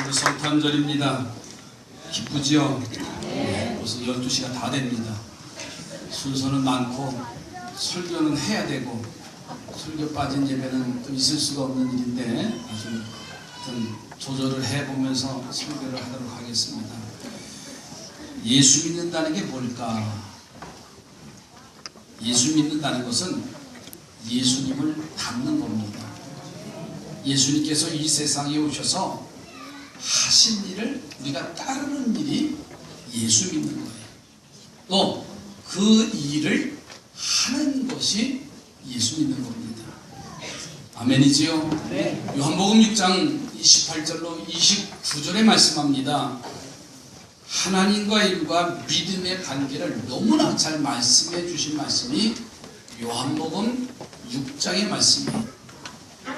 오늘 성탄절입니다. 기쁘지요? 벌써 12시가 다 됩니다. 순서는 많고 설교는 해야 되고 설교 빠진 예배는 또 있을 수가 없는 일인데 아주 조절을 해보면서 설교를 하도록 하겠습니다. 예수 믿는다는 게 뭘까? 예수 믿는다는 것은 예수님을 닮는 겁니다. 예수님께서 이 세상에 오셔서 하신 일을 우리가 따르는 일이 예수 믿는 거예요. 또 그 일을 하는 것이 예수 믿는 겁니다. 아멘이지요? 네. 요한복음 6장 28절로 29절에 말씀합니다. 하나님과 인과 믿음의 관계를 너무나 잘 말씀해 주신 말씀이 요한복음 6장의 말씀이에요.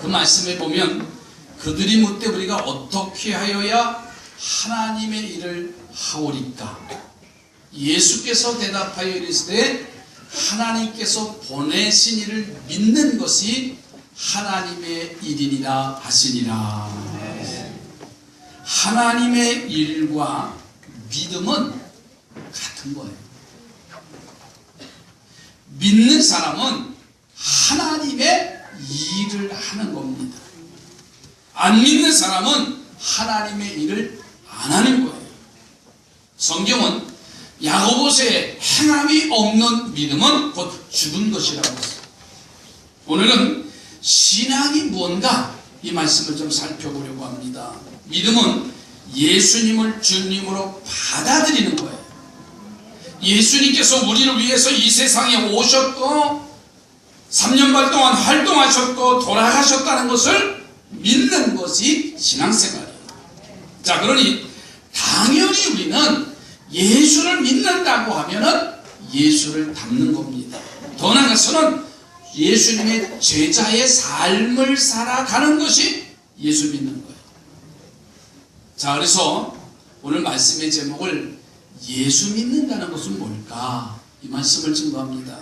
그 말씀에 보면 그들이 묻되 우리가 어떻게 하여야 하나님의 일을 하오리까? 예수께서 대답하여 이르시되 하나님께서 보내신 이를 믿는 것이 하나님의 일이니라 하시니라. 하나님의 일과 믿음은 같은 거예요. 믿는 사람은 하나님의 일을 하는 겁니다. 안 믿는 사람은 하나님의 일을 안 하는 거예요. 성경은 야고보서에 행함이 없는 믿음은 곧 죽은 것이라고 했어요. 오늘은 신앙이 무언가 이 말씀을 좀 살펴보려고 합니다. 믿음은 예수님을 주님으로 받아들이는 거예요. 예수님께서 우리를 위해서 이 세상에 오셨고 3년 반 동안 활동하셨고 돌아가셨다는 것을 믿는 것이 신앙생활이에요. 자, 그러니 당연히 우리는 예수를 믿는다고 하면은 예수를 닮는 겁니다. 더 나아가서는 예수님의 제자의 삶을 살아가는 것이 예수 믿는 거예요. 자, 그래서 오늘 말씀의 제목을 예수 믿는다는 것은 뭘까? 이 말씀을 증거합니다.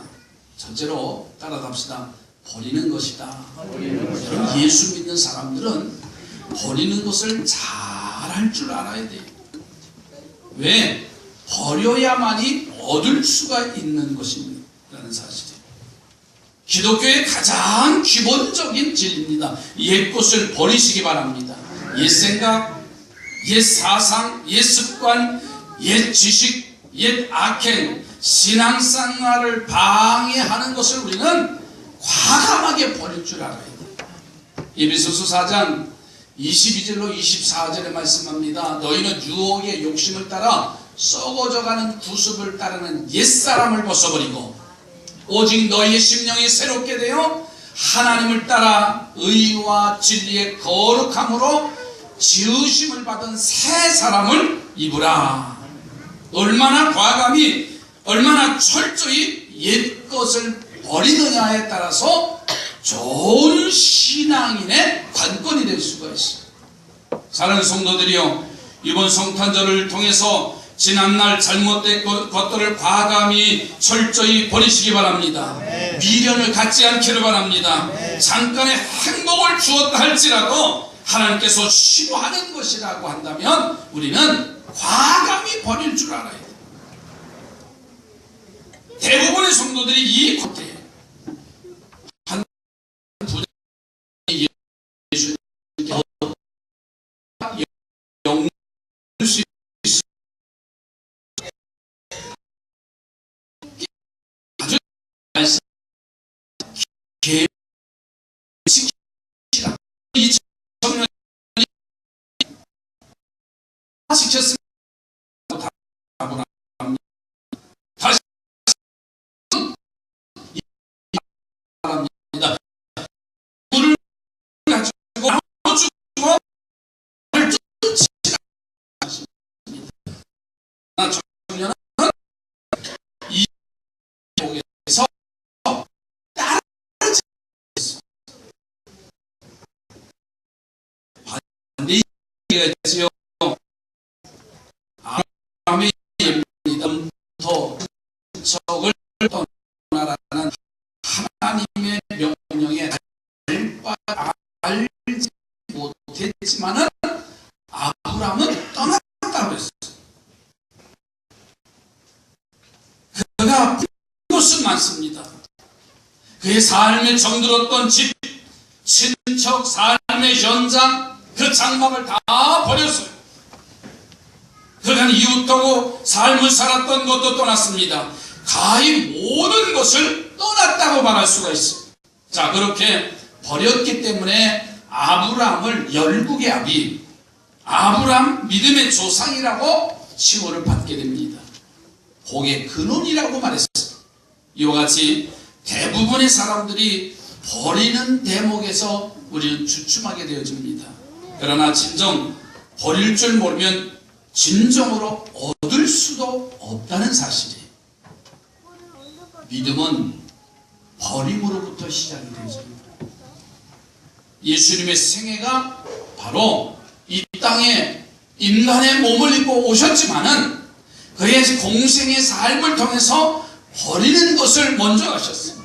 첫째로 따라갑시다. 버리는 것이다. 여러분, 예수 믿는 사람들은 버리는 것을 잘 할 줄 알아야 돼요. 왜? 버려야만이 얻을 수가 있는 것입니다. 라는 사실이에요. 기독교의 가장 기본적인 진리입니다. 옛 것을 버리시기 바랍니다. 옛 생각, 옛 사상, 옛 습관, 옛 지식, 옛 악행, 신앙생활을 방해하는 것을 우리는 과감하게 버릴 줄 알아야 돼요. 에베소서 4장 22절로 24절에 말씀합니다. 너희는 유혹의 욕심을 따라 썩어져가는 구습을 따르는 옛사람을 벗어버리고 오직 너희의 심령이 새롭게 되어 하나님을 따라 의와 진리의 거룩함으로 지으심을 받은 새 사람을 입으라. 얼마나 과감히 얼마나 철저히 옛것을 버리느냐에 따라서 좋은 신앙인의 관건이 될 수가 있어요. 사랑하는 성도들이여, 이번 성탄절을 통해서 지난날 잘못된 것들을 과감히 철저히 버리시기 바랍니다. 미련을 갖지 않기를 바랍니다. 잠깐의 행복을 주었다 할지라도 하나님께서 싫어하는 것이라고 한다면 우리는 과감히 버릴 줄 알아야 돼요. 대부분의 성도들이 이 겉에 한 부자의 예수님께 영을 수 있을 아주 말씀 계시라 이 청년이 시켰습니다. 다시 바랍니다. 물을 가지고 주고 청년은 이 목에서 따르지 반대 얘기가 있지요. 아브라함의 믿음부터 적을 떠나라는 하나님의 명령에 알지 못했지만은 아브라함 그의 삶에 정들었던 집, 친척, 삶의 현장, 그 장막을 다 버렸어요. 그간 이웃하고 삶을 살았던 것도 떠났습니다. 가히 모든 것을 떠났다고 말할 수가 있어요. 자, 그렇게 버렸기 때문에 아브라함을 열국의 아비, 아브라함 믿음의 조상이라고 칭호를 받게 됩니다. 복의 근원이라고 말했어요. 이와 같이 대부분의 사람들이 버리는 대목에서 우리는 주춤하게 되어집니다. 그러나 진정 버릴 줄 모르면 진정으로 얻을 수도 없다는 사실이에요. 믿음은 버림으로부터 시작이 되죠. 예수님의 생애가 바로 이 땅에 인간의 몸을 입고 오셨지만은 그의 공생의 삶을 통해서 버리는 것을 먼저 하셨습니다.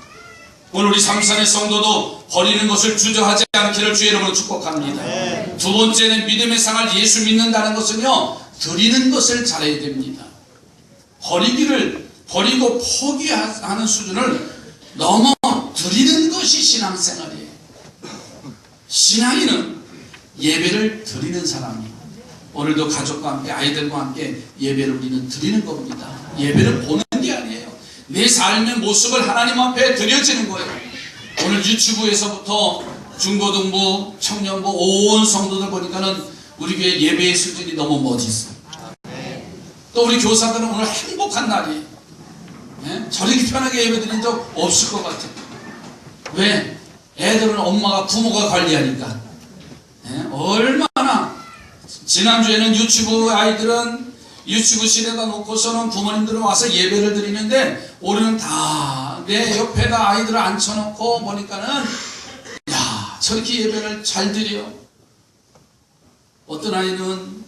오늘 우리 삼산의 성도도 버리는 것을 주저하지 않기를 주의 이름으로 축복합니다. 두 번째는 믿음의 상을 예수 믿는다는 것은요, 드리는 것을 잘해야 됩니다. 버리고 포기하는 수준을 넘어 드리는 것이 신앙생활이에요. 신앙인은 예배를 드리는 사람이에요. 오늘도 가족과 함께 아이들과 함께 예배를 우리는 드리는 겁니다. 예배를 보는 게 아니에요. 내 삶의 모습을 하나님 앞에 드려지는 거예요. 오늘 유튜브에서부터 중고등부, 청년부 온 성도들 보니까는 우리 교회 예배의 수준이 너무 멋있어요. 또 우리 교사들은 오늘 행복한 날이에요. 네? 저렇게 편하게 예배 드린 적 없을 것 같아요. 왜? 애들은 엄마가 부모가 관리하니까. 네? 얼마나 지난주에는 유튜브 아이들은 유튜브 실에다 놓고서는 부모님들은 와서 예배를 드리는데 우리는 다 내 옆에다 아이들을 앉혀놓고 보니까는 야, 저렇게 예배를 잘 드려. 어떤 아이는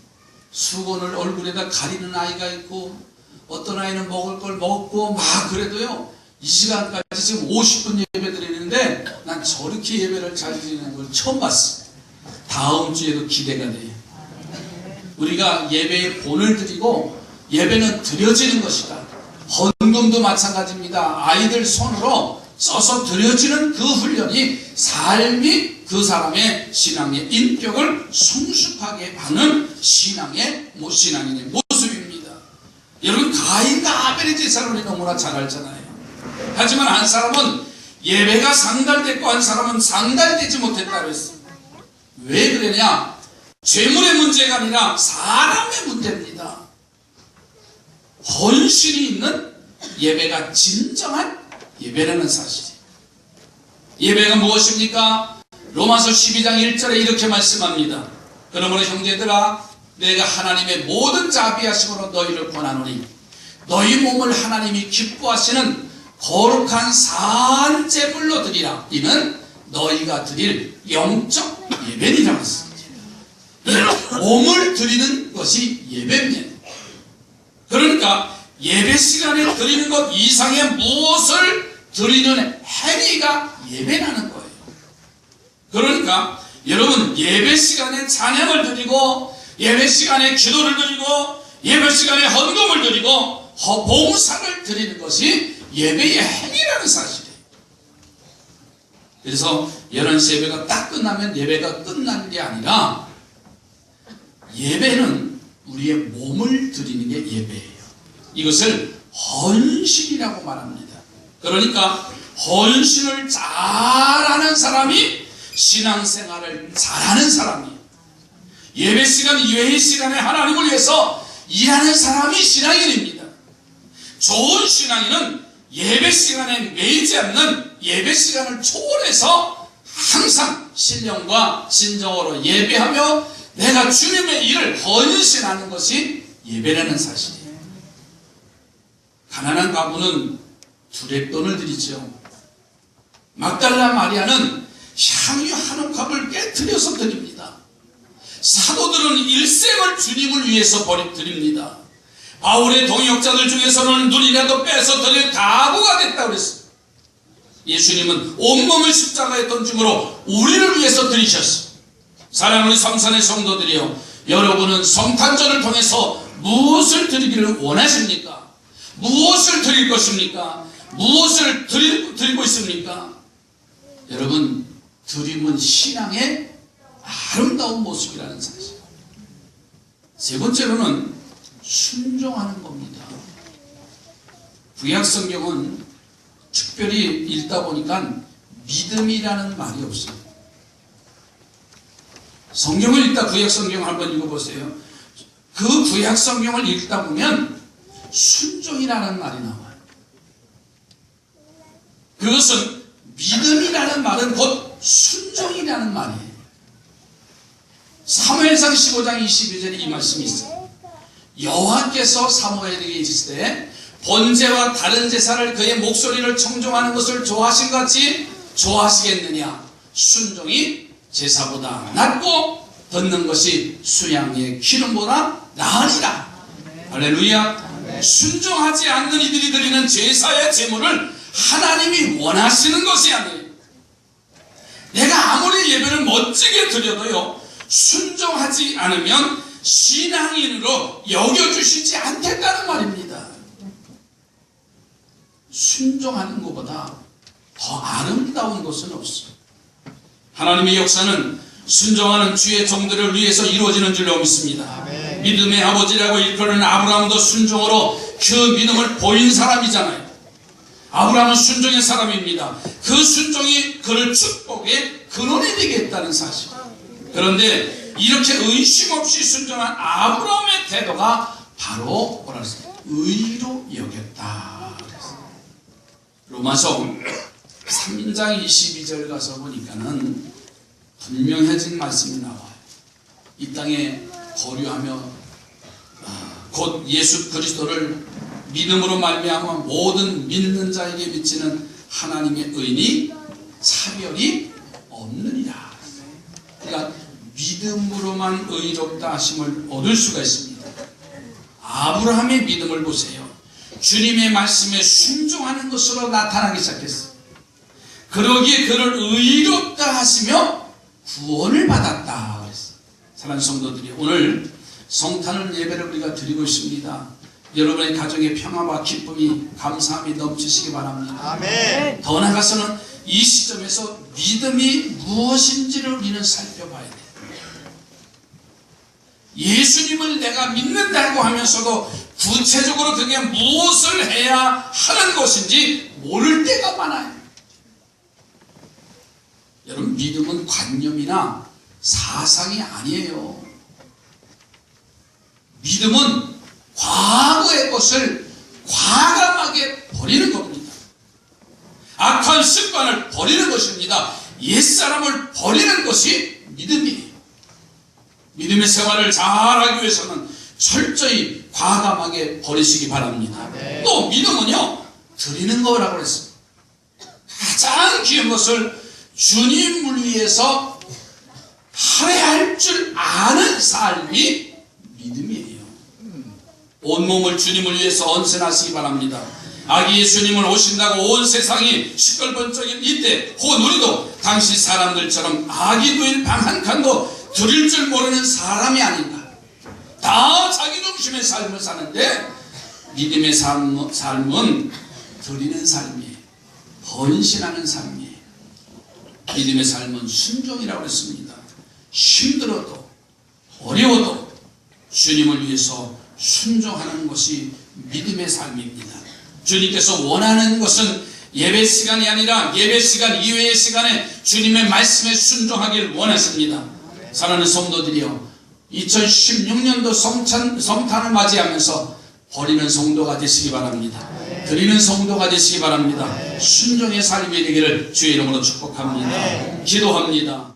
수건을 얼굴에다 가리는 아이가 있고 어떤 아이는 먹을 걸 먹고 막 그래도요 이 시간까지 지금 50분 예배 드리는데 난 저렇게 예배를 잘 드리는 걸 처음 봤어. 다음 주에도 기대가 돼요. 우리가 예배에 본을 드리고 예배는 드려지는 것이다. 헌금도 마찬가지입니다. 아이들 손으로 써서 드려지는 그 훈련이 삶이 그 사람의 신앙의 인격을 성숙하게 하는 신앙인의 모습입니다. 여러분, 가인과 아벨의 제사를 우리 너무나 잘 알잖아요. 하지만 한 사람은 예배가 상달됐고 한 사람은 상달되지 못했다고 했습니다. 왜 그러냐? 재물의 문제가 아니라 사람의 문제입니다. 헌신이 있는 예배가 진정한 예배라는 사실이에요. 예배가 무엇입니까? 로마서 12장 1절에 이렇게 말씀합니다. 그러므로 형제들아, 내가 하나님의 모든 자비하심으로 너희를 권하노니 너희 몸을 하나님이 기뻐하시는 거룩한 산 제물로 드리라. 이는 너희가 드릴 영적 예배니라고 했습니다. 몸을 드리는 것이 예배입니다. 그러니까 예배 시간에 드리는 것 이상의 무엇을 드리는 행위가 예배라는 거예요. 그러니까 여러분, 예배 시간에 찬양을 드리고 예배 시간에 기도를 드리고 예배 시간에 헌금을 드리고 봉사를 드리는 것이 예배의 행위라는 사실이에요. 그래서 11시 예배가 딱 끝나면 예배가 끝나는 게 아니라 예배는 우리의 몸을 드리는 게 예배예요. 이것을 헌신이라고 말합니다. 그러니까 헌신을 잘하는 사람이 신앙생활을 잘하는 사람이에요. 예배 시간 이외의 시간에 하나님을 위해서 일하는 사람이 신앙인입니다. 좋은 신앙인은 예배 시간에 매이지 않는 예배 시간을 초월해서 항상 신령과 진정으로 예배하며 내가 주님의 일을 헌신하는 것이 예배라는 사실이에요. 가난한 가부는 두렙돈을 드리죠. 막달라 마리아는 향유 한 옥합을 깨뜨려서 드립니다. 사도들은 일생을 주님을 위해서 드립니다. 바울의 동역자들 중에서는 눈이라도 빼서 드릴 각오가 됐다고 그랬어요. 예수님은 온몸을 십자가에 던짐으로 우리를 위해서 드리셨어요. 사랑하는 삼산의 성도들이여, 여러분은 성탄절을 통해서 무엇을 드리기를 원하십니까? 무엇을 드릴 것입니까? 무엇을 드리고 있습니까? 여러분, 드림은 신앙의 아름다운 모습이라는 사실. 세 번째로는 순종하는 겁니다. 구약 성경은 특별히 읽다 보니까 믿음이라는 말이 없어요. 성경을 읽다 구약 성경을 한번 읽어보세요. 그 구약 성경을 읽다 보면 순종이라는 말이 나와요. 그것은 믿음이라는 말은 곧 순종이라는 말이에요. 사무엘상 15장 22절에 이 말씀이 있어요. 여호와께서 사무엘에게 이르시되 때 번제와 다른 제사를 그의 목소리를 청종하는 것을 좋아하신 것 같이 좋아하시겠느냐. 순종이 제사보다 낫고 듣는 것이 수양의 기름보다 나으니라. 할렐루야. 순종하지 않는 이들이 드리는 제사의 제물을 하나님이 원하시는 것이 아니에요. 내가 아무리 예배를 멋지게 드려도요, 순종하지 않으면 신앙인으로 여겨주시지 않겠다는 말입니다. 순종하는 것보다 더 아름다운 것은 없어요. 하나님의 역사는 순종하는 주의 종들을 위해서 이루어지는 줄로 믿습니다. 아멘. 믿음의 아버지라고 일컬는 아브라함도 순종으로 그 믿음을 보인 사람이잖아요. 아브라함은 순종의 사람입니다. 그 순종이 그를 축복의 근원이 되게 했다는 사실. 그런데 이렇게 의심 없이 순종한 아브라함의 태도가 바로 뭐라 했어요? 의로 여겼다. 로마서 3장 22절 가서 보니까는 분명해진 말씀이 나와요. 이 땅에 거류하며 곧 예수 그리스도를 믿음으로 말미암아 모든 믿는 자에게 미치는 하나님의 의니 차별이 없느니라. 그러니까 믿음으로만 의롭다 하심을 얻을 수가 있습니다. 아브라함의 믿음을 보세요. 주님의 말씀에 순종하는 것으로 나타나기 시작했어요. 그러기에 그를 의롭다 하시며 구원을 받았다. 사랑하는 성도들이, 오늘 성탄을 예배를 우리가 드리고 있습니다. 여러분의 가정의 평화와 기쁨이, 감사함이 넘치시기 바랍니다. 아멘. 더 나아가서는 이 시점에서 믿음이 무엇인지를 우리는 살펴봐야 돼요. 예수님을 내가 믿는다고 하면서도 구체적으로 그게 무엇을 해야 하는 것인지 모를 때가 많아요. 여러분, 믿음은 관념이나 사상이 아니에요. 믿음은 과거의 것을 과감하게 버리는 겁니다. 악한 습관을 버리는 것입니다. 옛사람을 버리는 것이 믿음이에요. 믿음의 생활을 잘하기 위해서는 철저히 과감하게 버리시기 바랍니다. 네. 또 믿음은요, 드리는 거라고 그랬어요. 가장 귀한 것을 주님을 위해서 할애할 줄 아는 삶이 믿음이에요. 온몸을 주님을 위해서 헌신하시기 바랍니다. 아기 예수님을 오신다고 온 세상이 시끌번쩍인 이때 혹은 우리도 당시 사람들처럼 아기 누일 방 한 칸도 드릴 줄 모르는 사람이 아닌가. 다 자기 중심의 삶을 사는데 믿음의 삶은 드리는 삶이에요. 헌신하는 삶이에요. 믿음의 삶은 순종이라고 했습니다. 힘들어도 어려워도 주님을 위해서 순종하는 것이 믿음의 삶입니다. 주님께서 원하는 것은 예배 시간이 아니라 예배 시간 이외의 시간에 주님의 말씀에 순종하길 원하십니다. 사랑하는 성도들이여, 2016년도 성탄을 맞이하면서 버리는 성도가 되시기 바랍니다. 드리는 성도가 되시기 바랍니다. 순종의 삶이 되기를 주의 이름으로 축복합니다. 기도합니다.